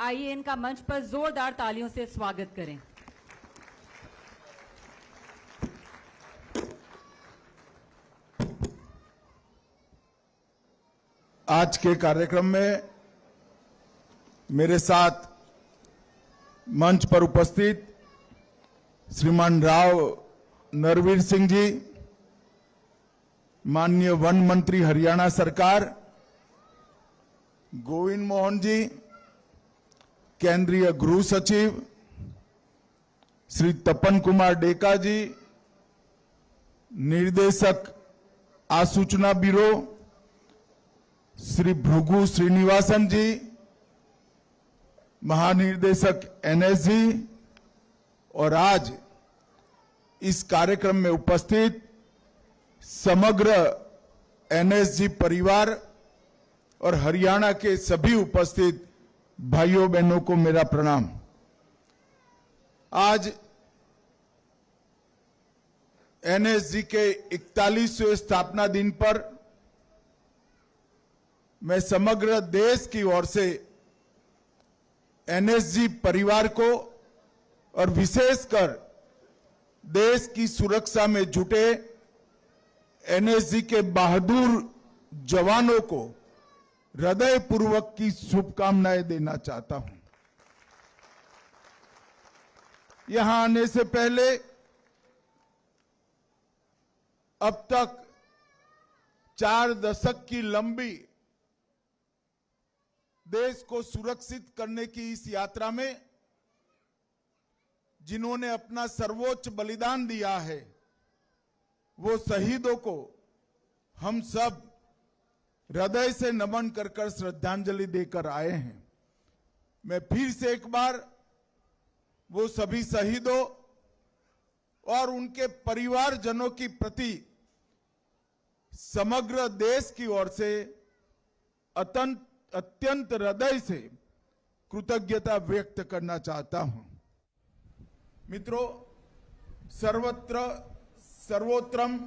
आइए इनका मंच पर जोरदार तालियों से स्वागत करें। आज के कार्यक्रम में मेरे साथ मंच पर उपस्थित श्रीमान राव नरवीर सिंह जी, माननीय वन मंत्री हरियाणा सरकार, गोविंद मोहन जी, केंद्रीय गृह सचिव श्री तपन कुमार डेका जी, निर्देशक आसूचना ब्यूरो श्री भृगु श्रीनिवासन जी, महानिर्देशक एनएसजी और आज इस कार्यक्रम में उपस्थित समग्र एनएसजी परिवार और हरियाणा के सभी उपस्थित भाइयों बहनों को मेरा प्रणाम। आज एनएसजी के 41वें स्थापना दिन पर मैं समग्र देश की ओर से एनएसजी परिवार को और विशेषकर देश की सुरक्षा में जुटे एनएसजी के बहादुर जवानों को हृदयपूर्वक की शुभकामनाएं देना चाहता हूं। यहां आने से पहले अब तक 4 दशक की लंबी देश को सुरक्षित करने की इस यात्रा में जिन्होंने अपना सर्वोच्च बलिदान दिया है, वो शहीदों को हम सब हृदय से नमन कर श्रद्धांजलि देकर आए हैं। मैं फिर से एक बार वो सभी शहीदों और उनके परिवारजनों की प्रति समग्र देश की ओर से अत्यंत हृदय से कृतज्ञता व्यक्त करना चाहता हूं। मित्रों, सर्वोत्तम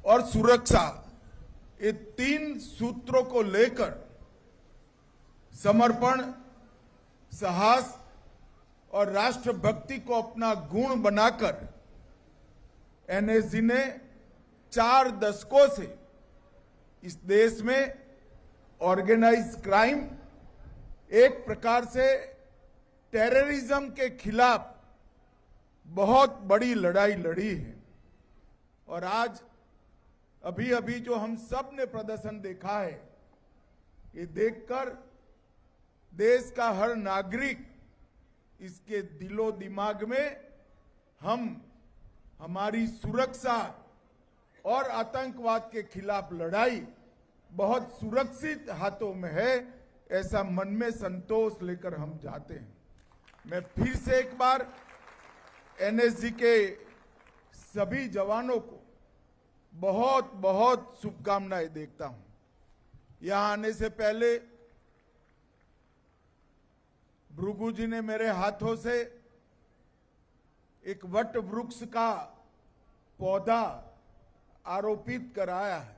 और सुरक्षा, ये 3 सूत्रों को लेकर समर्पण, साहस और राष्ट्रभक्ति को अपना गुण बनाकर एनएसजी ने 4 दशकों से इस देश में ऑर्गेनाइज क्राइम, एक प्रकार से टेररिज्म के खिलाफ बहुत बड़ी लड़ाई लड़ी है। और आज अभी जो हम सब ने प्रदर्शन देखा है, ये देखकर देश का हर नागरिक, इसके दिलो दिमाग में हमारी सुरक्षा और आतंकवाद के खिलाफ लड़ाई बहुत सुरक्षित हाथों में है, ऐसा मन में संतोष लेकर हम जाते हैं। मैं फिर से एक बार एनएसजी के सभी जवानों को बहुत बहुत शुभकामनाएं देता हूं। यहां आने से पहले भृगु जी ने मेरे हाथों से एक वट वृक्ष का पौधा आरोपित कराया है।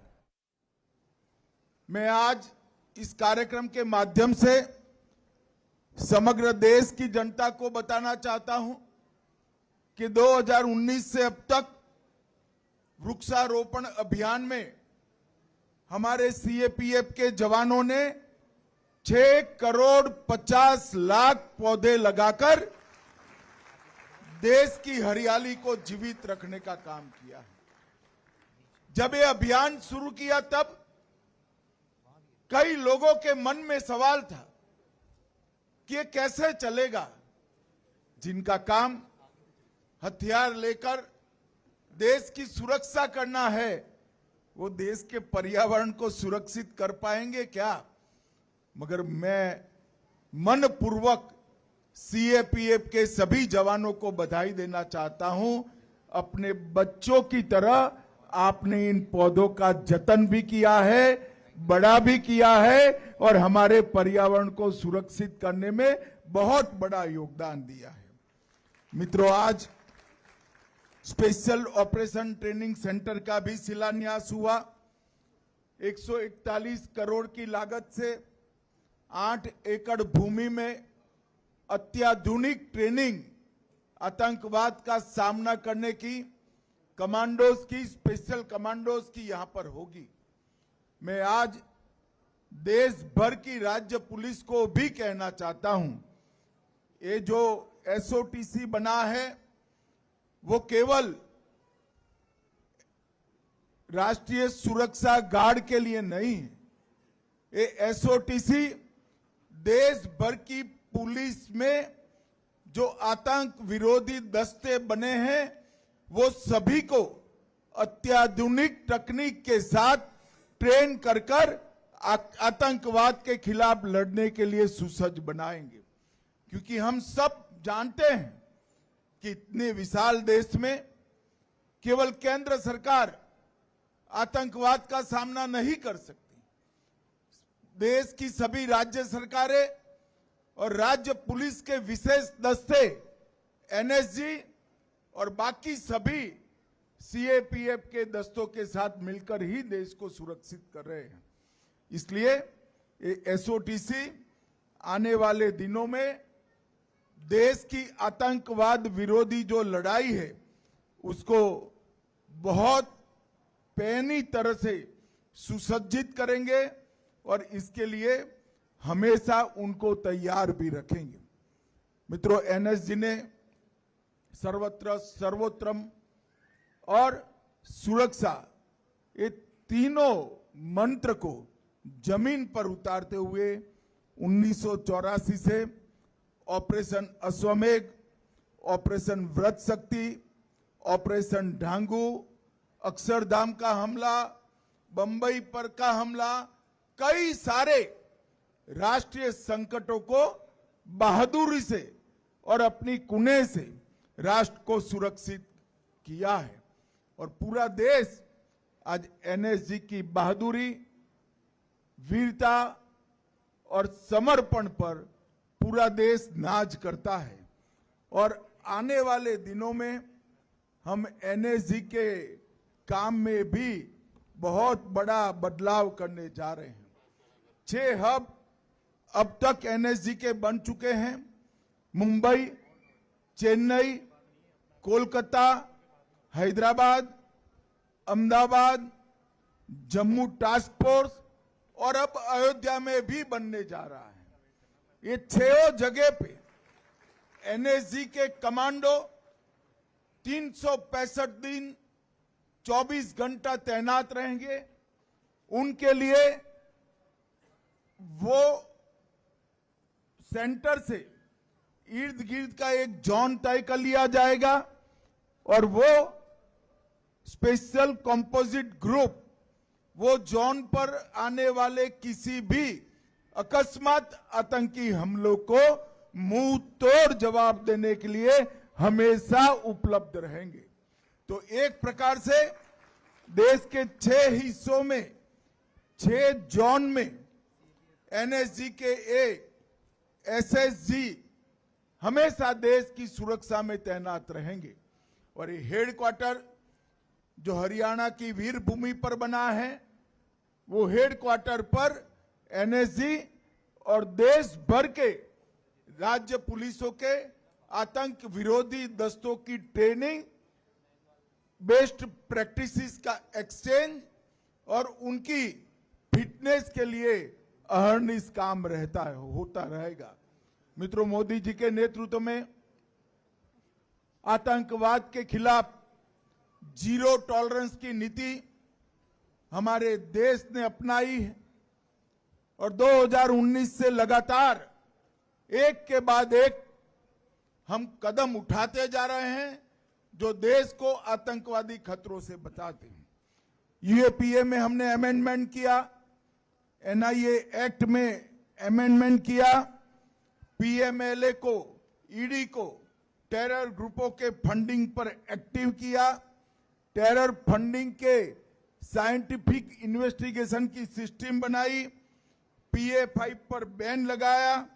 मैं आज इस कार्यक्रम के माध्यम से समग्र देश की जनता को बताना चाहता हूं कि 2019 से अब तक वृक्षारोपण अभियान में हमारे सीएपीएफ के जवानों ने 6 करोड़ 50 लाख पौधे लगाकर देश की हरियाली को जीवित रखने का काम किया है। जब ये अभियान शुरू किया तब कई लोगों के मन में सवाल था कि ये कैसे चलेगा। जिनका काम हथियार लेकर देश की सुरक्षा करना है, वो देश के पर्यावरण को सुरक्षित कर पाएंगे क्या? मगर मैं मनपूर्वक सीएपीएफ के सभी जवानों को बधाई देना चाहता हूं। अपने बच्चों की तरह आपने इन पौधों का जतन भी किया है, बड़ा भी किया है और हमारे पर्यावरण को सुरक्षित करने में बहुत बड़ा योगदान दिया है। मित्रों, आज स्पेशल ऑपरेशन ट्रेनिंग सेंटर का भी शिलान्यास हुआ। 141 करोड़ की लागत से 8 एकड़ भूमि में अत्याधुनिक ट्रेनिंग आतंकवाद का सामना करने की, कमांडोज की, स्पेशल कमांडोज की यहां पर होगी। मैं आज देश भर की राज्य पुलिस को भी कहना चाहता हूं, ये जो एसओटीसी बना है वो केवल राष्ट्रीय सुरक्षा गार्ड के लिए नहीं है। ये एसओटीसी देश भर की पुलिस में जो आतंक विरोधी दस्ते बने हैं वो सभी को अत्याधुनिक तकनीक के साथ ट्रेन कर कर आतंकवाद के खिलाफ लड़ने के लिए सुसज्ज बनाएंगे। क्योंकि हम सब जानते हैं कि इतने विशाल देश में केवल केंद्र सरकार आतंकवाद का सामना नहीं कर सकती। देश की सभी राज्य सरकारें और राज्य पुलिस के विशेष दस्ते, एनएसजी और बाकी सभी सीएपीएफ के दस्तों के साथ मिलकर ही देश को सुरक्षित कर रहे हैं। इसलिए एसओटीसी आने वाले दिनों में देश की आतंकवाद विरोधी जो लड़ाई है उसको बहुत पैनी तरह से सुसज्जित करेंगे और इसके लिए हमेशा उनको तैयार भी रखेंगे। मित्रों, एनएसजी ने सर्वत्र, सर्वोत्तम और सुरक्षा, ये तीनों मंत्र को जमीन पर उतारते हुए 1984 से ऑपरेशन अश्वमेघ, ऑपरेशन व्रत शक्ति, ऑपरेशन ढांगू, अक्षरधाम का हमला, बंबई पर का हमला, कई सारे राष्ट्रीय संकटों को बहादुरी से और अपनी कुने से राष्ट्र को सुरक्षित किया है। और पूरा देश आज एनएसजी की बहादुरी, वीरता और समर्पण पर पूरा देश नाज करता है। और आने वाले दिनों में हम एनएसजी के काम में भी बहुत बड़ा बदलाव करने जा रहे हैं। 6 हब अब तक एनएसजी के बन चुके हैं। मुंबई, चेन्नई, कोलकाता, हैदराबाद, अहमदाबाद, जम्मू टास्क फोर्स और अब अयोध्या में भी बनने जा रहा है। ये 6 जगह पे एनएसजी के कमांडो 365 दिन 24 घंटा तैनात रहेंगे। उनके लिए वो सेंटर से इर्द गिर्द का एक जोन तय कर लिया जाएगा और वो स्पेशल कंपोजिट ग्रुप वो जोन पर आने वाले किसी भी अकस्मात आतंकी हमलों को मुंह तोड़ जवाब देने के लिए हमेशा उपलब्ध रहेंगे। तो एक प्रकार से देश के 6 हिस्सों में, 6 जोन में एनएसजी के एसएसजी हमेशा देश की सुरक्षा में तैनात रहेंगे। और ये हेडक्वार्टर जो हरियाणा की वीर भूमि पर बना है, वो हेडक्वार्टर पर एनएसजी और देश भर के राज्य पुलिसों के आतंक विरोधी दस्तों की ट्रेनिंग, बेस्ट प्रैक्टिसेस का एक्सचेंज और उनकी फिटनेस के लिए अहर्निश काम होता रहेगा। मित्रों, मोदी जी के नेतृत्व में आतंकवाद के खिलाफ जीरो टॉलरेंस की नीति हमारे देश ने अपनाई है और 2019 से लगातार एक के बाद एक हम कदम उठाते जा रहे हैं जो देश को आतंकवादी खतरों से बचाते हैं। यूएपीए में हमने अमेंडमेंट किया, एनआईए एक्ट में अमेंडमेंट किया, पीएमएलए को, ईडी को टेरर ग्रुपों के फंडिंग पर एक्टिव किया, टेरर फंडिंग के साइंटिफिक इन्वेस्टिगेशन की सिस्टम बनाई, PA5 पर बैन लगाया,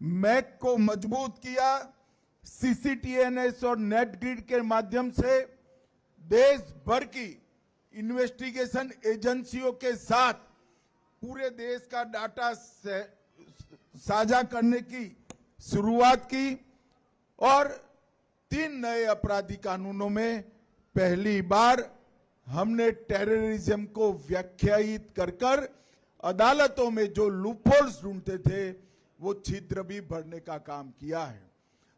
मैक को मजबूत किया, CCTNS और नेटग्रिड के माध्यम से देश भर की इन्वेस्टिगेशन एजेंसियों के साथ पूरे देश का डाटा साझा करने की शुरुआत की और 3 नए अपराधी कानूनों में पहली बार हमने टेररिज्म को व्याख्यायित कर अदालतों में जो लूपहोल्स ढूंढते थे वो छिद्र भी भरने का काम किया है।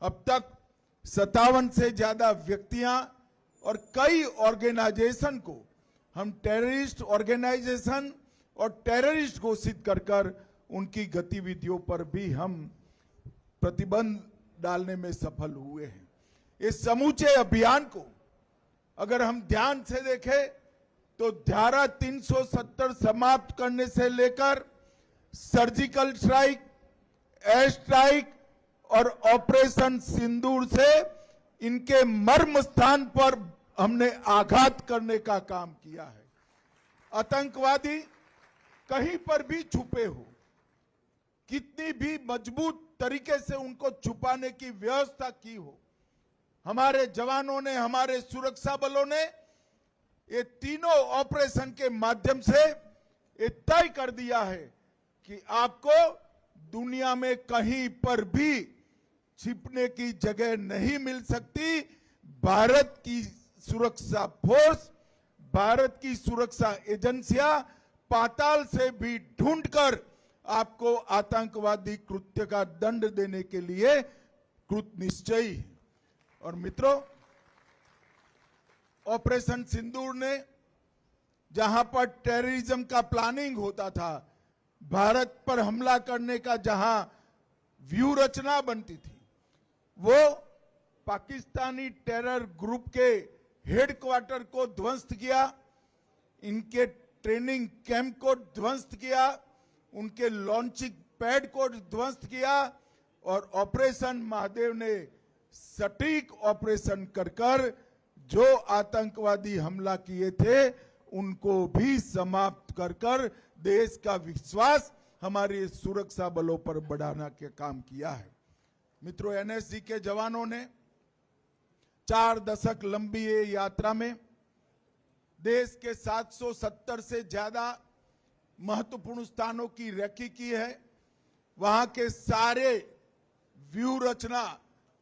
अब तक 57 से ज्यादा व्यक्तियां और कई ऑर्गेनाइजेशन को हम टेररिस्ट ऑर्गेनाइजेशन और टेररिस्ट घोषित कर उनकी गतिविधियों पर भी हम प्रतिबंध डालने में सफल हुए हैं। इस समूचे अभियान को अगर हम ध्यान से देखें तो धारा 370 समाप्त करने से लेकर सर्जिकल स्ट्राइक, एयर स्ट्राइक और ऑपरेशन सिंदूर से इनके मर्म स्थान पर हमने आघात करने का काम किया है। आतंकवादी कहीं पर भी छुपे हो, कितनी भी मजबूत तरीके से उनको छुपाने की व्यवस्था की हो, हमारे जवानों ने, हमारे सुरक्षा बलों ने ये तीनों ऑपरेशन के माध्यम से ये तय कर दिया है कि आपको दुनिया में कहीं पर भी छिपने की जगह नहीं मिल सकती। भारत की सुरक्षा फोर्स, भारत की सुरक्षा एजेंसियां पाताल से भी ढूंढकर आपको आतंकवादी कृत्य का दंड देने के लिए कृत निश्चयी है। और मित्रों, ऑपरेशन सिंदूर ने जहां पर टेररिज्म का प्लानिंग होता था, भारत पर हमला करने का जहां व्यू रचना बनती थी, वो पाकिस्तानी टेरर ग्रुप के हेडक्वार्टर को ध्वस्त किया, इनके ट्रेनिंग कैंप को ध्वस्त किया, उनके लॉन्चिंग पैड को ध्वस्त किया और ऑपरेशन महादेव ने सटीक ऑपरेशन कर जो आतंकवादी हमला किए थे उनको भी समाप्त कर देश का विश्वास हमारे सुरक्षा बलों पर बढ़ाने का काम किया है। मित्रों, एनएसजी के जवानों ने 4 दशक लंबी ये यात्रा में देश के 770 से ज्यादा महत्वपूर्ण स्थानों की रेकी की है। वहां के सारे व्यू रचना,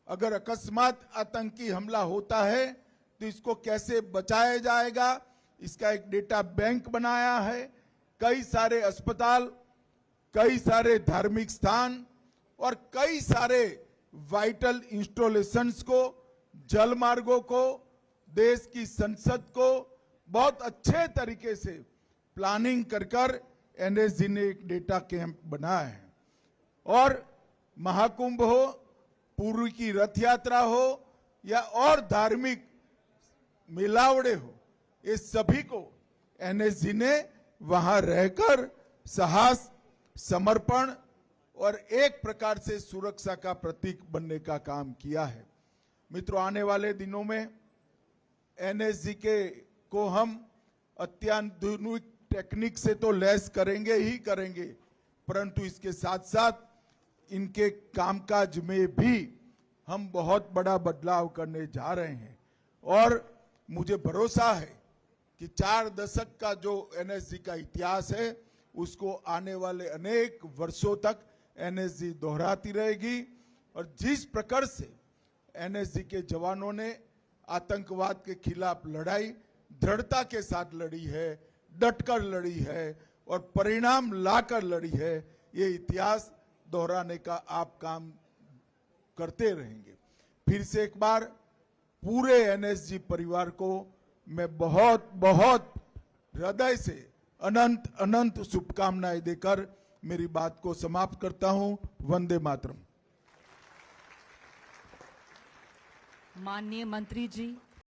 अगर अकस्मात आतंकी हमला होता है तो इसको कैसे बचाया जाएगा, इसका एक डेटा बैंक बनाया है। कई सारे अस्पताल, कई सारे धार्मिक स्थान और कई सारे वाइटल इंस्टॉलेशंस को, जल मार्गों को, देश की संसद को बहुत अच्छे तरीके से प्लानिंग कर एनएसजी ने एक डेटा कैंप बनाया है। और महाकुंभ हो, पूर्व की रथ यात्रा हो या और धार्मिक मिलावड़े हो, ये सभी को एनएसजी ने वहां रहकर साहस, समर्पण और एक प्रकार से सुरक्षा का प्रतीक बनने का काम किया है। मित्रों, आने वाले दिनों में एनएसजी को हम अत्याधुनिक टेक्निक से तो लैस करेंगे ही करेंगे, परंतु इसके साथ साथ इनके कामकाज में भी हम बहुत बड़ा बदलाव करने जा रहे हैं। और मुझे भरोसा है कि 4 दशक का जो एनएसजी का इतिहास है उसको आने वाले अनेक वर्षों तक एनएसजी दोहराती रहेगी। और जिस प्रकार से एनएसजी के जवानों ने आतंकवाद के खिलाफ लड़ाई दृढ़ता के साथ लड़ी है, डटकर लड़ी है और परिणाम लाकर लड़ी है, ये इतिहास दोहराने का आप काम करते रहेंगे। फिर से एक बार पूरे एनएसजी परिवार को मैं बहुत बहुत हृदय से अनंत अनंत शुभकामनाएं देकर मेरी बात को समाप्त करता हूं। वंदे मातरम। माननीय मंत्री जी,